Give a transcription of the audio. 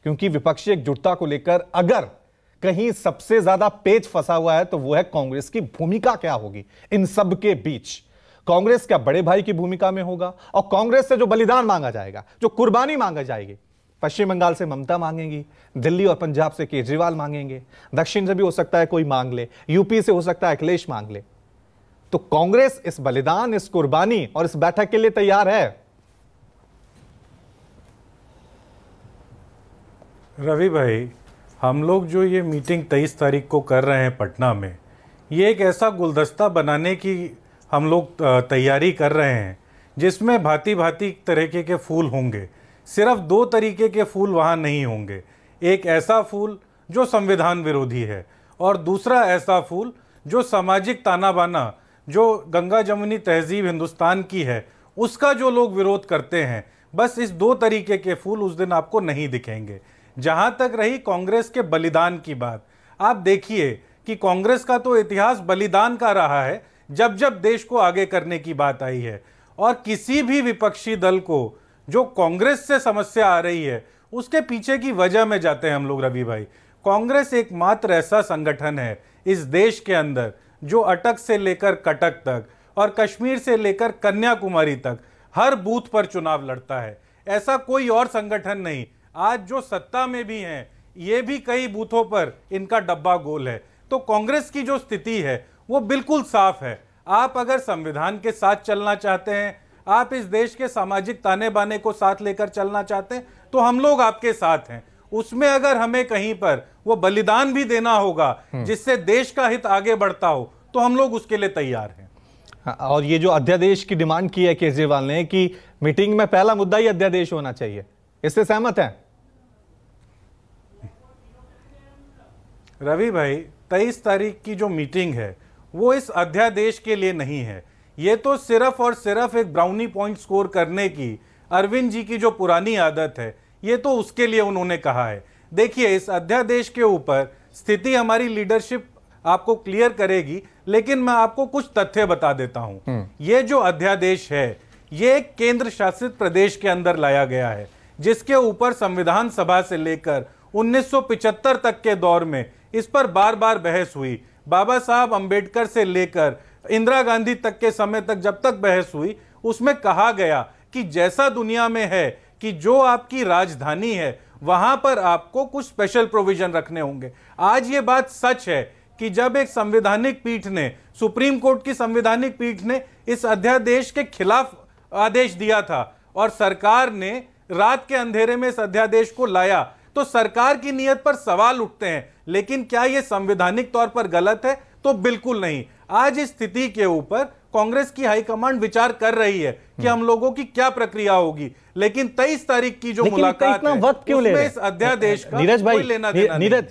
क्योंकि विपक्षी एकजुटता को लेकर अगर कहीं सबसे ज्यादा पेच फंसा हुआ है तो वो है कांग्रेस की भूमिका क्या होगी इन सब के बीच। कांग्रेस क्या बड़े भाई की भूमिका में होगा, और कांग्रेस से जो बलिदान मांगा जाएगा, जो कुर्बानी मांगा जाएगी, पश्चिम बंगाल से ममता मांगेंगी, दिल्ली और पंजाब से केजरीवाल मांगेंगे, दक्षिण से भी हो सकता है कोई मांग ले, यूपी से हो सकता है अखिलेश मांग ले। तो कांग्रेस इस बलिदान, इस कुर्बानी और इस बैठक के लिए तैयार है। रवि भाई, हम लोग जो ये मीटिंग 23 तारीख को कर रहे हैं पटना में, ये एक ऐसा गुलदस्ता बनाने की हम लोग तैयारी कर रहे हैं जिसमें भांति भांति तरीके के फूल होंगे। सिर्फ 2 तरीके के फूल वहाँ नहीं होंगे। एक ऐसा फूल जो संविधान विरोधी है और दूसरा ऐसा फूल जो सामाजिक ताना बाना, जो गंगा जमुनी तहजीब हिंदुस्तान की है, उसका जो लोग विरोध करते हैं। बस इस 2 तरीके के फूल उस दिन आपको नहीं दिखेंगे। जहां तक रही कांग्रेस के बलिदान की बात, आप देखिए कि कांग्रेस का तो इतिहास बलिदान का रहा है जब जब देश को आगे करने की बात आई है। और किसी भी विपक्षी दल को जो कांग्रेस से समस्या आ रही है उसके पीछे की वजह में जाते हैं हम लोग। रवि भाई, कांग्रेस एकमात्र ऐसा संगठन है इस देश के अंदर जो अटक से लेकर कटक तक और कश्मीर से लेकर कन्याकुमारी तक हर बूथ पर चुनाव लड़ता है। ऐसा कोई और संगठन नहीं। आज जो सत्ता में भी हैं, ये भी कई बूथों पर इनका डब्बा गोल है। तो कांग्रेस की जो स्थिति है वो बिल्कुल साफ है। आप अगर संविधान के साथ चलना चाहते हैं, आप इस देश के सामाजिक ताने बाने को साथ लेकर चलना चाहते हैं, तो हम लोग आपके साथ हैं। उसमें अगर हमें कहीं पर वो बलिदान भी देना होगा जिससे देश का हित आगे बढ़ता हो, तो हम लोग उसके लिए तैयार हैं। और ये जो अध्यादेश की डिमांड की है केजरीवाल ने कि मीटिंग में पहला मुद्दा ही अध्यादेश होना चाहिए, इससे सहमत हैं? रवि भाई, 23 तारीख की जो मीटिंग है वो इस अध्यादेश के लिए नहीं है। ये तो सिर्फ और सिर्फ एक ब्राउनी पॉइंट स्कोर करने की अरविंद जी की जो पुरानी आदत है, ये तो उसके लिए उन्होंने कहा है। देखिए, इस अध्यादेश के ऊपर स्थिति हमारी लीडरशिप आपको क्लियर करेगी, लेकिन मैं आपको कुछ तथ्य बता देता हूं। ये जो अध्यादेश है ये एक केंद्र शासित प्रदेश के अंदर लाया गया है, जिसके ऊपर संविधान सभा से लेकर 1975 तक के दौर में इस पर बार बार बहस हुई। बाबा साहब अंबेडकर से लेकर इंदिरा गांधी तक के समय तक जब तक बहस हुई, उसमें कहा गया कि जैसा दुनिया में है कि जो आपकी राजधानी है वहां पर आपको कुछ स्पेशल प्रोविजन रखने होंगे। आज ये बात सच है कि जब एक संवैधानिक पीठ ने, सुप्रीम कोर्ट की संवैधानिक पीठ ने इस अध्यादेश के खिलाफ आदेश दिया था और सरकार ने रात के अंधेरे में इस अध्यादेश को लाया, तो सरकार की नीयत पर सवाल उठते हैं। लेकिन क्या यह संवैधानिक तौर पर गलत है? तो बिल्कुल नहीं। आज इस स्थिति के ऊपर कांग्रेस की हाईकमांड विचार कर रही है कि हम लोगों की क्या प्रक्रिया होगी, लेकिन 23 तारीख की जो मुलाकात है, उसमें इस अध्यादेश का कोई लेना देना नहीं।